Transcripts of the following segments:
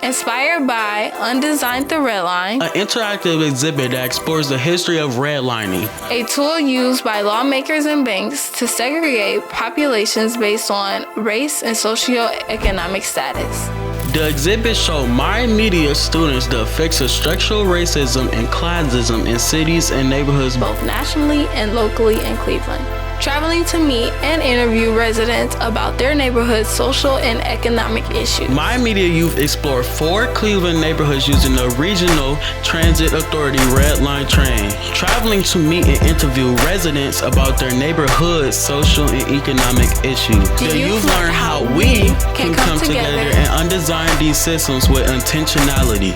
Inspired by Undesign the Redline, an interactive exhibit that explores the history of redlining, a tool used by lawmakers and banks to segregate populations based on race and socioeconomic status. The exhibit showed MyMedia students the effects of structural racism and classism in cities and neighborhoods, both nationally and locally in Cleveland. Traveling to meet and interview residents about their neighborhood's social and economic issues. MyMedia Youth explored 4 Cleveland neighborhoods using the Regional Transit Authority Redline train, traveling to meet and interview residents about their neighborhood's social and economic issues. The youth learn how we can come together and undesign these systems with intentionality.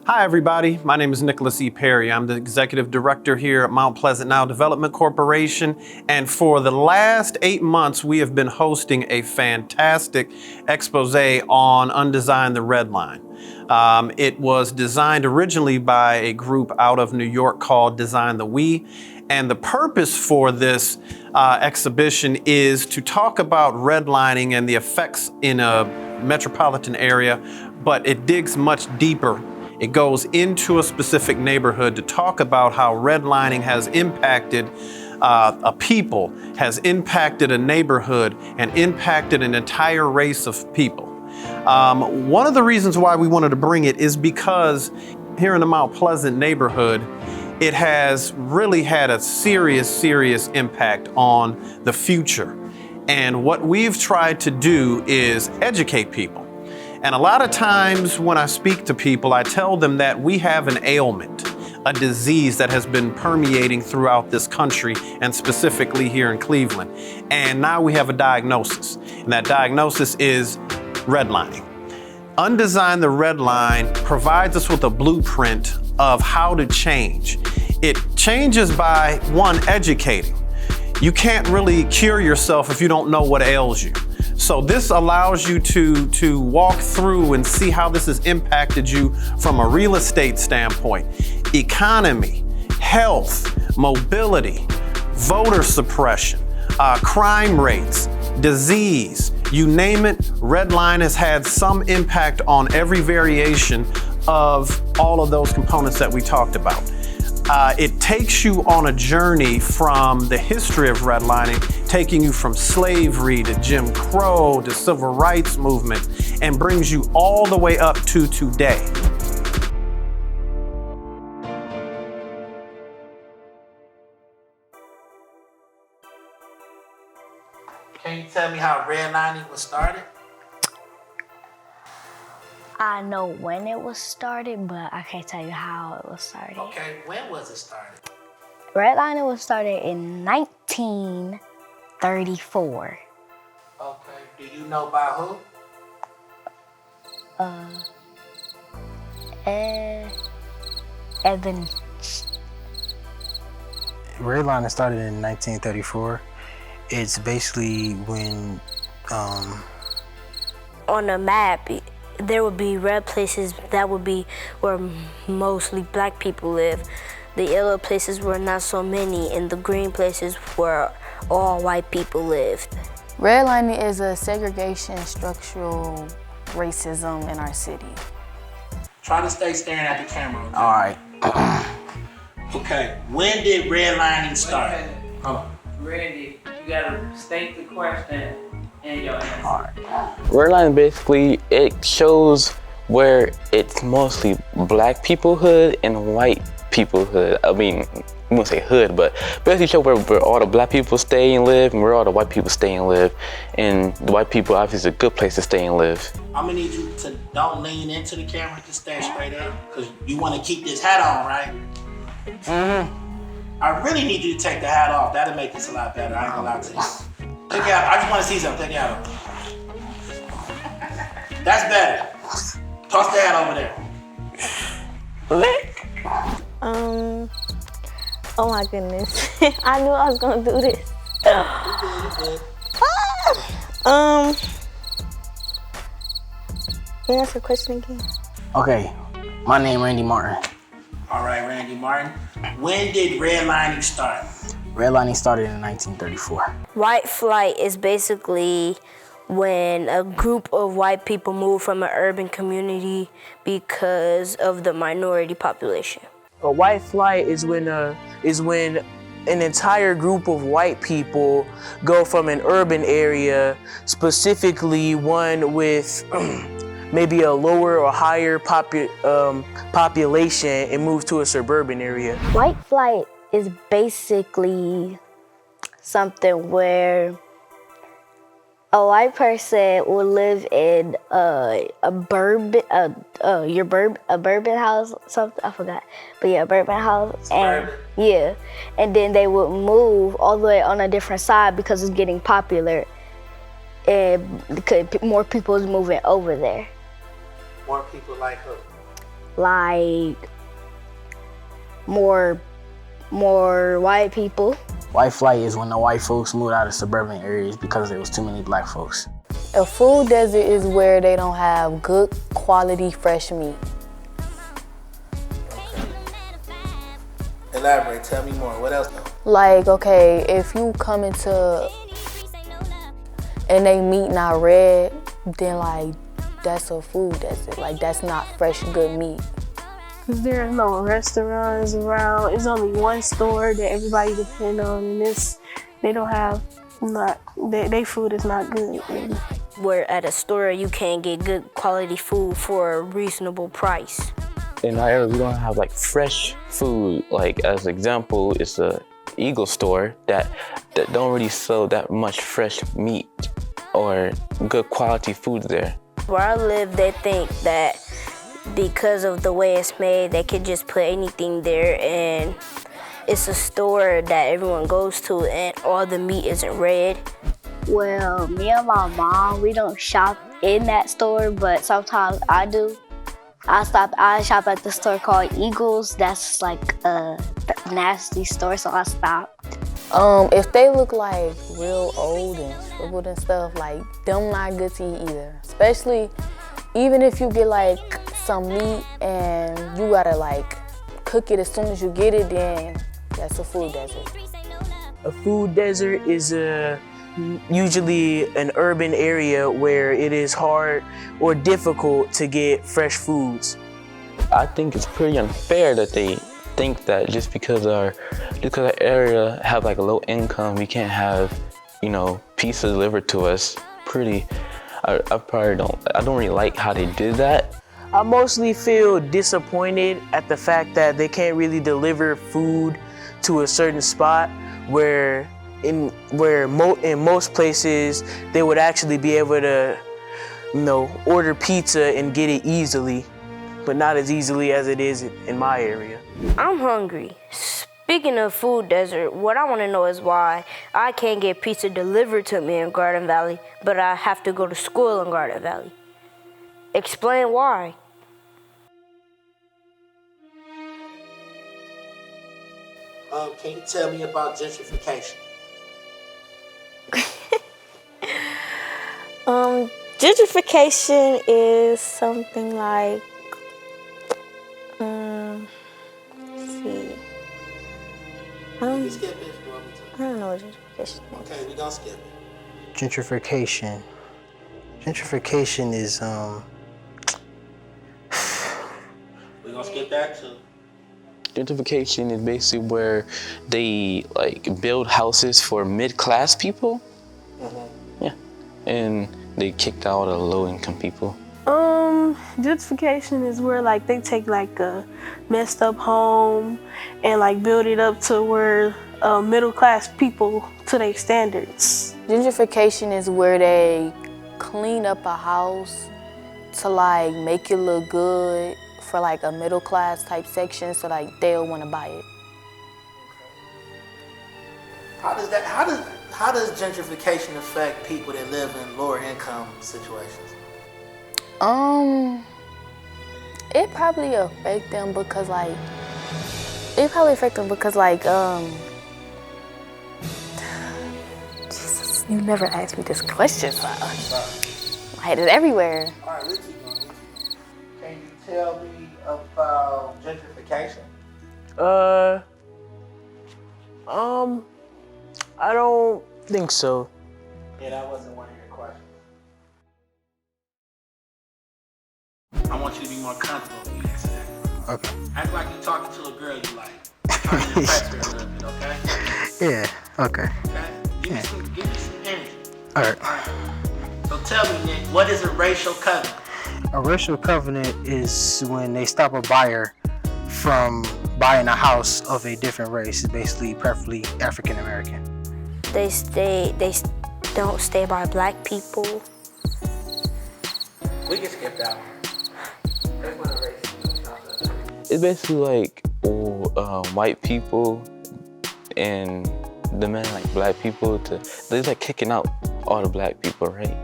Hi everybody, my name is Nicholas E. Perry. I'm the Executive Director here at Mount Pleasant Now Development Corporation, and for the last 8 months we have been hosting a fantastic expose on Undesign the Redline. It was designed originally by a group out of New York called Design the We, and the purpose for this exhibition is to talk about redlining and the effects in a metropolitan area, but it digs much deeper. It goes into a specific neighborhood to talk about how redlining has impacted a people, has impacted a neighborhood, and impacted an entire race of people. One of the reasons why we wanted to bring it is because here in the Mount Pleasant neighborhood, it has really had a serious impact on the future. And what we've tried to do is educate people. And a lot of times when I speak to people, I tell them that we have an ailment, a disease that has been permeating throughout this country and specifically here in Cleveland. And now we have a diagnosis, and that diagnosis is redlining. Undesign the Redline provides us with a blueprint of how to change. It changes by, one, educating. You can't really cure yourself if you don't know what ails you. So this allows you to walk through and see how this has impacted you from a real estate standpoint, economy, health, mobility, voter suppression, crime rates, disease, you name it. Redline has had some impact on every variation of all of those components that we talked about. It takes you on a journey from the history of redlining, taking you from slavery to Jim Crow to civil rights movement, and brings you all the way up to today. Can you tell me how redlining was started? I know when it was started, but I can't tell you how it was started. Okay, when was it started? Redlining was started in 1934. Okay, do you know by who? Evan. Redlining started in 1934. It's basically when on the map, there would be red places that would be where mostly black people live. The yellow places were not so many, and the green places where all white people lived. Redlining is a segregation structural racism in our city. Try to stay staring at the camera. Okay? All right. Okay. When did redlining start? Wait a minute. Hold on. Randy, you gotta state the question and your answer. All right. Redlining basically, it shows where it's mostly black people hood and white people hood. I mean, I won't say hood, but basically show where all the black people stay and live and where all the white people stay and live. And the white people obviously is a good place to stay and live. I'm gonna need you to don't lean into the camera, just stay straight up, because you want to keep this hat on, right? I really need you to take the hat off. That'll make this a lot better. I ain't gonna lie to you. Take it out. I just want to see something. Take it out. That's better. Toss the hat over there. Oh my goodness. I knew I was gonna do this. Can you ask the question again? Okay. My name Randy Martin. All right, Randy Martin. When did redlining start? Redlining started in 1934. White flight is basically when a group of white people move from an urban community because of the minority population. A white flight is when an entire group of white people go from an urban area, specifically one with maybe a lower or higher population, and move to a suburban area. White flight is basically something where a white person will live in a bourbon house, something I forgot, but yeah, a bourbon house, and yeah, and then they would move all the way on a different side because it's getting popular, and because more people is moving over there. More people like who? Like more white people. White flight is when the white folks moved out of suburban areas because there was too many black folks. A food desert is where they don't have good quality fresh meat. Elaborate, tell me more. What else? Like, okay, if you come into and they meat not red, then like that's a food desert. Like that's not fresh, good meat. Because there are no restaurants around. It's only one store that everybody depend on, and their food is not good. Really. Where at a store you can't get good quality food for a reasonable price. In our area, we don't have like fresh food. Like as an example, it's a Eagle store that don't really sell that much fresh meat or good quality food there. Where I live, they think that because of the way it's made, they could just put anything there, and it's a store that everyone goes to, and all the meat isn't red. Well, me and my mom, we don't shop in that store, but sometimes I do. I shop at the store called Eagles. That's like a nasty store, so I stopped. If they look like real old and shriveled and stuff, like them not good to eat either. Especially even if you get like some meat and you gotta like cook it as soon as you get it, then that's a food desert. A food desert is usually an urban area where it is hard or difficult to get fresh foods. I think it's pretty unfair that they think that just because our area have like a low income, we can't have, pizza delivered to us. I don't really like how they did that. I mostly feel disappointed at the fact that they can't really deliver food to a certain spot where in most places they would actually be able to, order pizza and get it easily, but not as easily as it is in my area. I'm hungry. Speaking of food desert, what I want to know is why I can't get pizza delivered to me in Garden Valley, but I have to go to school in Garden Valley. Explain why. Can you tell me about gentrification? Gentrification is something like, let's see. I don't know what gentrification is. Okay, we gonna skip it. Gentrification. Gentrification is We gonna skip that too. Gentrification is basically where they like build houses for mid-class people. Yeah, and they kicked out the low-income people. Gentrification is where like they take like a messed up home and like build it up to where middle class people to their standards. Gentrification is where they clean up a house to like make it look good for like a middle class type section, so like they'll want to buy it. How does gentrification affect people that live in lower income situations? It probably affect them because Jesus, you never asked me this question, so my head is everywhere. All right, let's keep going. Can you tell me about gentrification? I don't think so. Yeah, that wasn't one of your questions. I want you to be more comfortable when you answer that. okay. Act like you're talking to a girl you like. Try to impress her a little bit, okay? Yeah. Okay. Okay? Give me some energy. All right. So tell me, Nick, what is a racial covenant? A racial covenant is when they stop a buyer from buying a house of a different race. It's basically preferably African American. They don't stay by black people. We can skip that one. That's one of race. It's basically like white people and the men like black people they're like kicking out all the black people, right?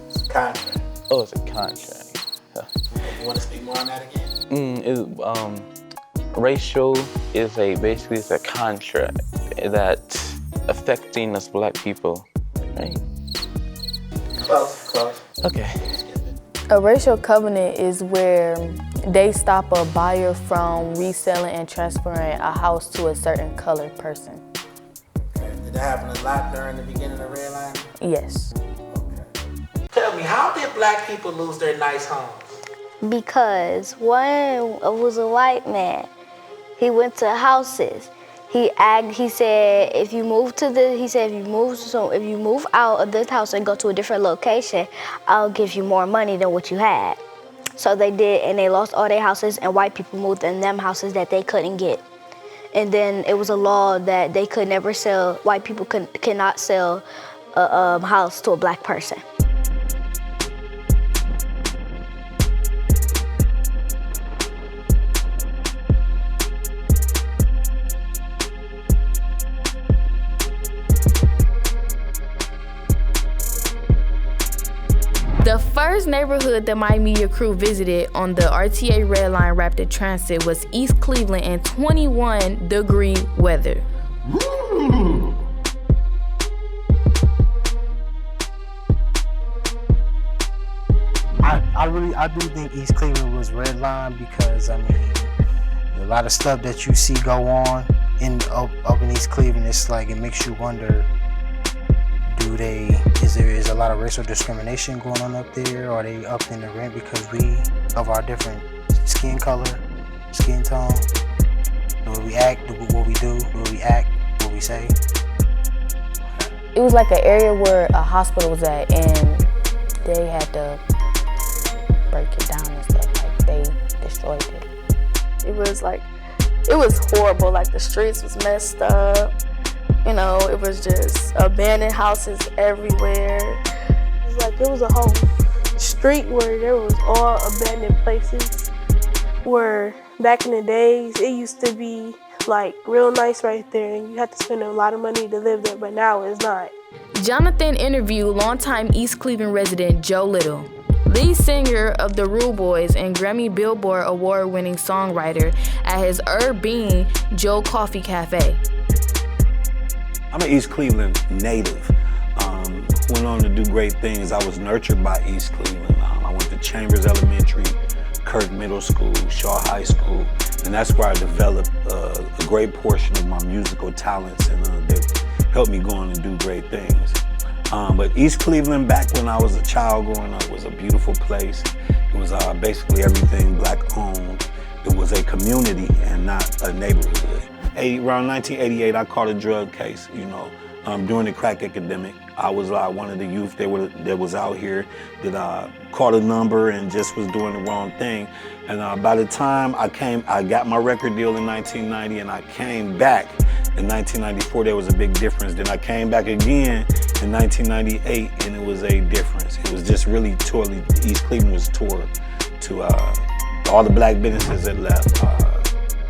It's a contract. Oh, it's a contract. You want to speak more on that again? Racial is basically a contract that's affecting us black people, right? Close. Okay. A racial covenant is where they stop a buyer from reselling and transferring a house to a certain colored person. Okay. Did that happen a lot during the beginning of Redlining? Yes. Okay. Tell me, how did black people lose their nice homes? Because one was a white man. He went to houses. He said if you move out of this house and go to a different location, I'll give you more money than what you had. So they did, and they lost all their houses, and white people moved in them houses that they couldn't get. And then it was a law that they could never sell. White people cannot sell a house to a black person. The first neighborhood the MyMedia crew visited on the RTA Redline Rapid Transit was East Cleveland in 21-degree weather. I do think East Cleveland was Redline because a lot of stuff that you see go on up in East Cleveland, it's like it makes you wonder. Is a lot of racial discrimination going on up there? Or are they up in the rent because of our different skin color, skin tone? The way we act, what we do, the way we act, what we say? It was like an area where a hospital was at, and they had to break it down and stuff. Like they destroyed it. It was horrible. Like the streets was messed up. It was just abandoned houses everywhere. It was a whole street where there was all abandoned places. Where back in the days, it used to be like real nice right there, and you had to spend a lot of money to live there, but now it's not. Jonathan interviewed longtime East Cleveland resident Joe Little, lead singer of the Rude Boys and Grammy Billboard award-winning songwriter, at his Herb Bean Joe Coffee Cafe. I'm an East Cleveland native went on to do great things. I was nurtured by East Cleveland. I went to Chambers Elementary, Kirk Middle School, Shaw High School, and that's where I developed a great portion of my musical talents, and that helped me go on and do great things. But East Cleveland, back when I was a child growing up, was a beautiful place. It was basically everything black owned. It was a community and not a neighborhood. Around 1988, I caught a drug case, during the crack epidemic. I was one of the youth that was out here that caught a number and just was doing the wrong thing. And by the time I got my record deal in 1990 and I came back in 1994, there was a big difference. Then I came back again in 1998 and it was a difference. It was just really totally, East Cleveland was tore to all the black businesses that left.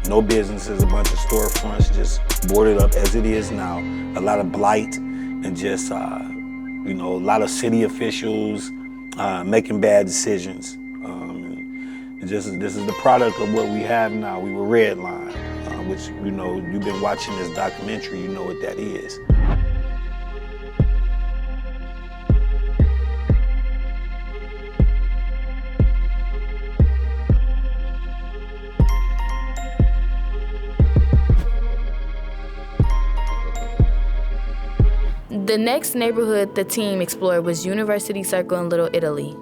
No businesses, a bunch of storefronts just boarded up as it is now. A lot of blight and just, a lot of city officials making bad decisions. This is the product of what we have now. We were redlined, which, you've been watching this documentary, you know what that is. The next neighborhood the team explored was University Circle in Little Italy.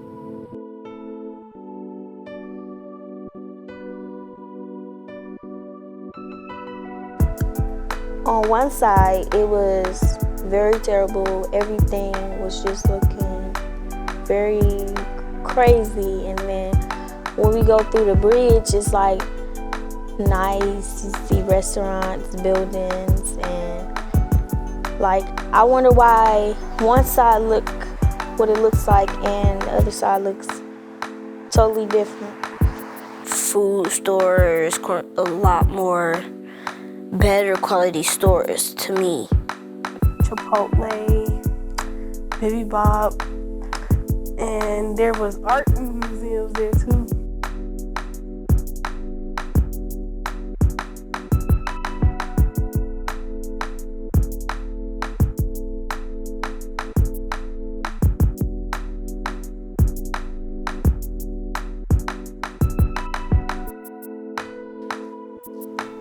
On one side, it was very terrible. Everything was just looking very crazy. And then when we go through the bridge, it's like nice. You see restaurants, buildings, and like, I wonder why one side look what it looks like and the other side looks totally different. Food stores, a lot more better quality stores to me. Chipotle, Bibi Bob, and there was art museums there too.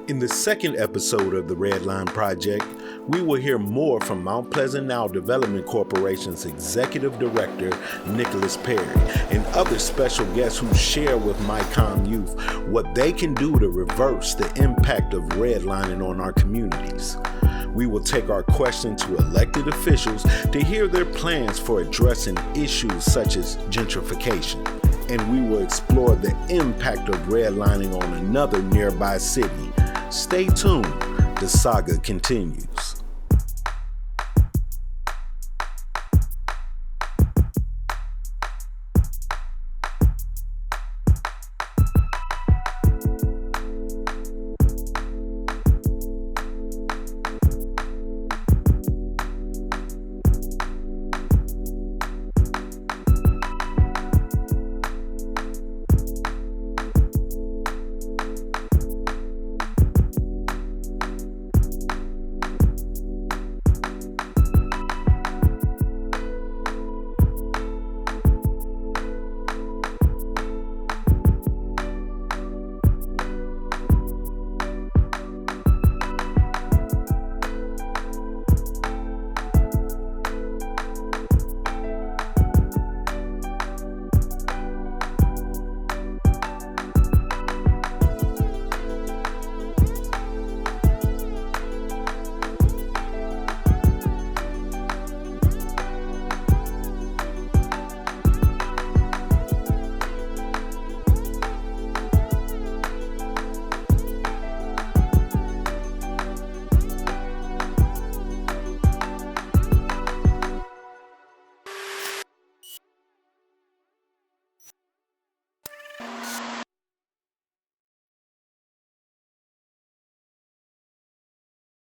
In the second episode of the Redline Project, we will hear more from Mount Pleasant Now Development Corporation's Executive Director, Nicholas Perry, and other special guests who share with MyCom Youth what they can do to reverse the impact of redlining on our communities. We will take our question to elected officials to hear their plans for addressing issues such as gentrification. And we will explore the impact of redlining on another nearby city. Stay tuned. The saga continues.